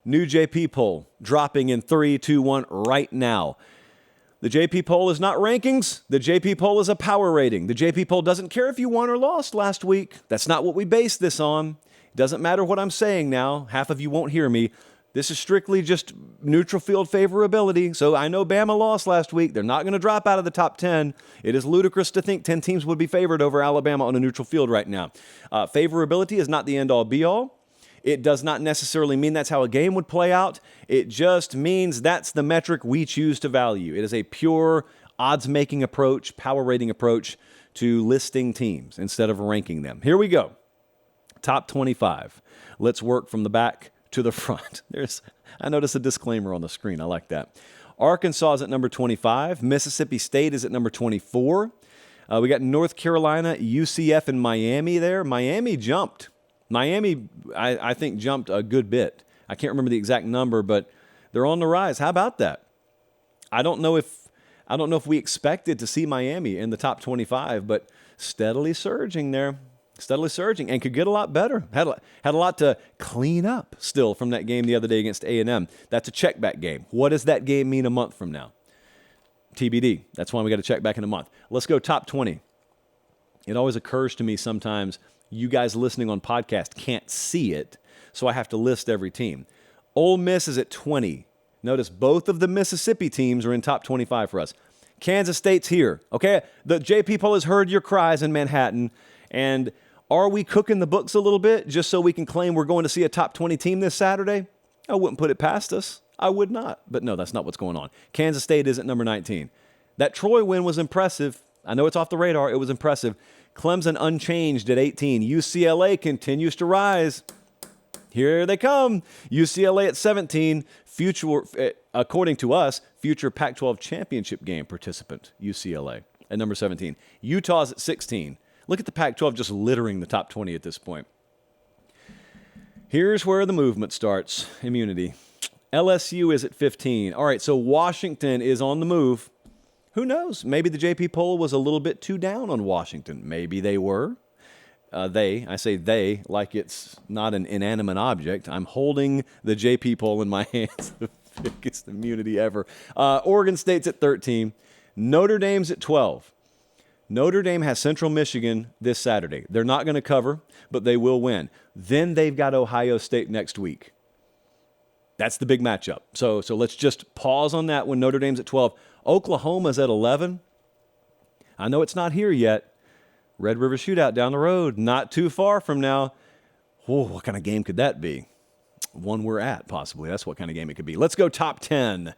New JP poll dropping in 3, 2, 1 right now. The JP poll is not rankings. The JP poll is a power rating. The JP poll doesn't care if you won or lost last week. That's not what we base this on. It doesn't matter what I'm saying now. Half of you won't hear me. This is strictly just neutral field favorability. So I know Bama lost last week. They're not going to drop out of the top 10. It is ludicrous to think 10 teams would be favored over Alabama on a neutral field right now. Favorability is not the end-all, be-all. It does not necessarily mean that's how a game would play out. It just means that's the metric we choose to value. It is a pure odds-making approach, power rating approach to listing teams instead of ranking them. Here we go. Top 25. Let's work from the back to the front. I noticed a disclaimer on the screen. I like that. Arkansas is at number 25. Mississippi State is at number 24. We got North Carolina, UCF, and Miami there. Miami jumped. Miami, I think, jumped a good bit. I can't remember the exact number, but they're on the rise. How about that? I don't know if we expected to see Miami in the top 25, but steadily surging there. Steadily surging and could get a lot better. Had a lot to clean up still from that game the other day against A&M. That's a check-back game. What does that game mean a month from now? TBD. That's why we got to check back in a month. Let's go top 20. It always occurs to me sometimes you guys listening on podcast can't see it, so I have to list every team. Ole Miss is at 20. Notice both of the Mississippi teams are in top 25 for us. Kansas State's here. Okay, the JP poll has heard your cries in Manhattan, and are we cooking the books a little bit just so we can claim we're going to see a top 20 team this Saturday? I wouldn't put it past us. I would not. But no, that's not what's going on. Kansas State is at number 19. That Troy win was impressive. I know it's off the radar. It was impressive. Clemson unchanged at 18. UCLA continues to rise. Here they come. UCLA at 17. Future, according to us, future Pac-12 championship game participant, UCLA at number 17. Utah's at 16. Look at the Pac-12 just littering the top 20 at this point. Here's where the movement starts. Immunity. LSU is at 15. All right, so Washington is on the move. Who knows? Maybe the JP poll was a little bit too down on Washington. Maybe they were. I say they like it's not an inanimate object. I'm holding the JP poll in my hands, the biggest immunity ever. Oregon State's at 13. Notre Dame's at 12. Notre Dame has Central Michigan this Saturday. They're not going to cover, but they will win. Then they've got Ohio State next week. That's the big matchup. So let's just pause on that when Notre Dame's at 12. Oklahoma's at 11. I know it's not here yet. Red River Shootout down the road, not too far from now. Whoa, what kind of game could that be? One we're at, possibly. That's what kind of game it could be. Let's go top 10.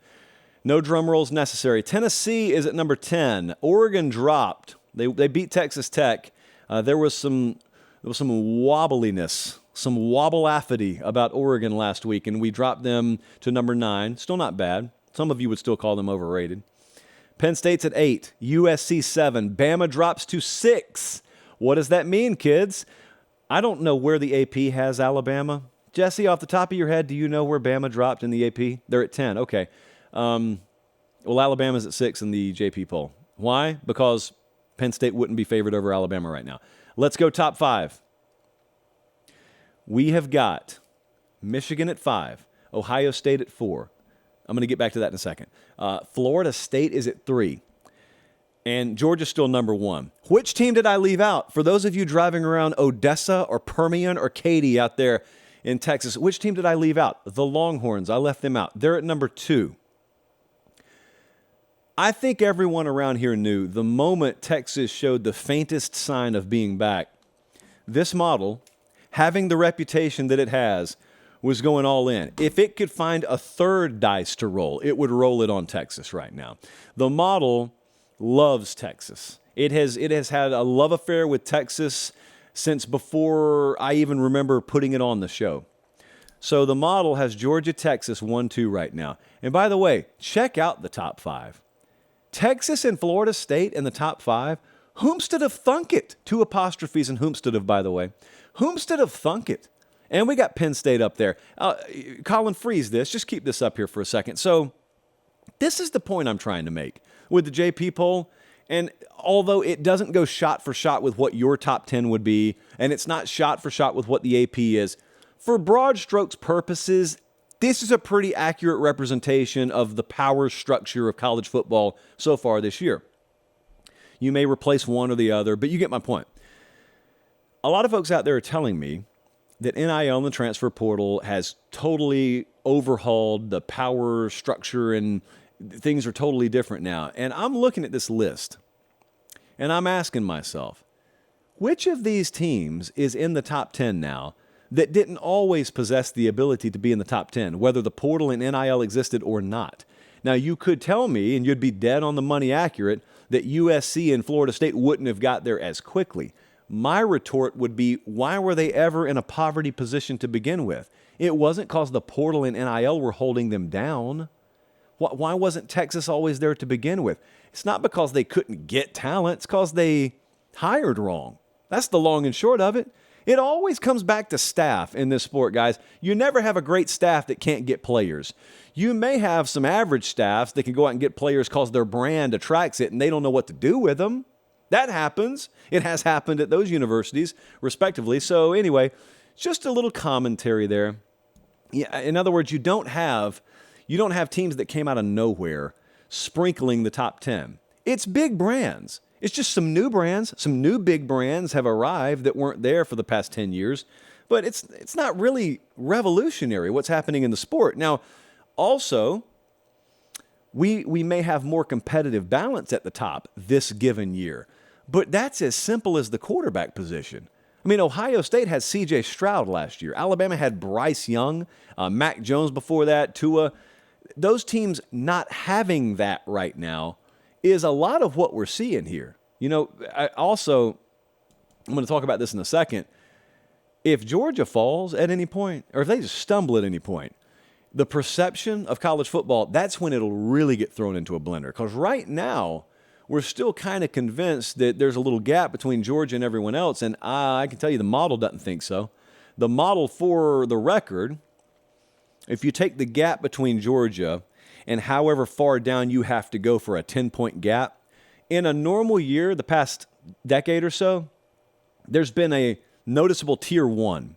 No drum rolls necessary. Tennessee is at number 10. Oregon dropped. They beat Texas Tech. There was some wobbliness, some wobble-affity about Oregon last week, and we dropped them to number 9. Still not bad. Some of you would still call them overrated. Penn State's at 8. USC 7. Bama drops to 6. What does that mean, kids? I don't know where the AP has Alabama. Jesse, off the top of your head, do you know where Bama dropped in the AP? They're at 10. Okay. Well, Alabama's at 6 in the JP poll. Why? Because Penn State wouldn't be favored over Alabama right now. Let's go top 5. We have got Michigan at 5, Ohio State at 4. I'm going to get back to that in a second. Florida State is at 3, and Georgia's still number 1. Which team did I leave out? For those of you driving around Odessa or Permian or Katy out there in Texas, which team did I leave out? The Longhorns. I left them out. They're at number 2. I think everyone around here knew the moment Texas showed the faintest sign of being back, this model, having the reputation that it has, was going all in. If it could find a third dice to roll, it would roll it on Texas right now. The model loves Texas. It has had a love affair with Texas since before I even remember putting it on the show. So the model has Georgia, Texas 1-2 right now. And by the way, check out the top 5. Texas and Florida State in the top 5. Whomstead have thunk it. 2 apostrophes in whomstead of, by the way. Whomstead have thunk it. And we got Penn State up there. Colin, freeze this. Just keep this up here for a second. So this is the point I'm trying to make with the JP poll. And although it doesn't go shot for shot with what your top 10 would be, and it's not shot for shot with what the AP is, for broad strokes purposes, This is a pretty accurate representation of the power structure of college football so far this year. You may replace one or the other, but you get my point. A lot of folks out there are telling me that NIL and the transfer portal has totally overhauled the power structure and things are totally different now. And I'm looking at this list and I'm asking myself, which of these teams is in the top 10 now that didn't always possess the ability to be in the top 10, whether the portal and NIL existed or not? Now, you could tell me, and you'd be dead on the money accurate, that USC and Florida State wouldn't have got there as quickly. My retort would be, why were they ever in a poverty position to begin with? It wasn't because the portal and NIL were holding them down. Why wasn't Texas always there to begin with? It's not because they couldn't get talent. It's because they hired wrong. That's the long and short of it. It always comes back to staff in this sport, guys. You never have a great staff that can't get players. You may have some average staffs that can go out and get players because their brand attracts it and they don't know what to do with them. That happens. It has happened at those universities, respectively. So anyway, just a little commentary there. Yeah, in other words, you don't have teams that came out of nowhere sprinkling the top 10. It's big brands. It's just some new brands, some new big brands have arrived that weren't there for the past 10 years. But it's not really revolutionary what's happening in the sport. Now, also, we may have more competitive balance at the top this given year. But that's as simple as the quarterback position. I mean, Ohio State had C.J. Stroud last year. Alabama had Bryce Young, Mac Jones before that, Tua. Those teams not having that right now is a lot of what we're seeing here. You know, I'm going to talk about this in a second. If Georgia falls at any point, or if they just stumble at any point, the perception of college football, that's when it'll really get thrown into a blender. Because right now, we're still kind of convinced that there's a little gap between Georgia and everyone else, and I can tell you the model doesn't think so. The model, for the record, if you take the gap between Georgia and however far down you have to go for a 10-point gap, in a normal year, the past decade or so, there's been a noticeable tier 1.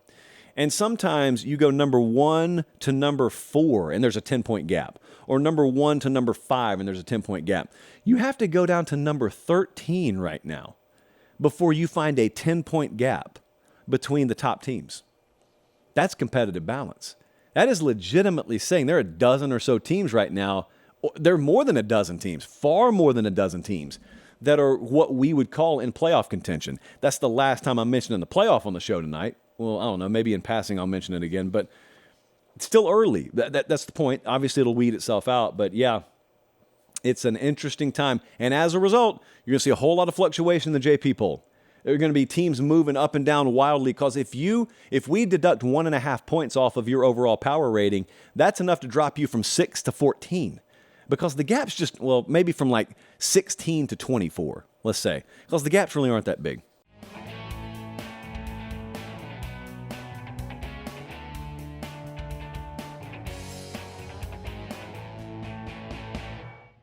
And sometimes you go number 1 to number 4, and there's a 10-point gap. Or number 1 to number 5, and there's a 10-point gap. You have to go down to number 13 right now before you find a 10-point gap between the top teams. That's competitive balance. That is legitimately saying there are a dozen or so teams right now. There are more than a dozen teams, far more than a dozen teams that are what we would call in playoff contention. That's the last time I'm mentioning the playoff on the show tonight. Well, I don't know, maybe in passing I'll mention it again, but it's still early. That's the point. Obviously, it'll weed itself out, but yeah, it's an interesting time. And as a result, you're going to see a whole lot of fluctuation in the JP poll. There are going to be teams moving up and down wildly because if we deduct 1.5 points off of your overall power rating, that's enough to drop you from 6 to 14. Because the gap's just, well, maybe from like 16 to 24, let's say. Because the gaps really aren't that big.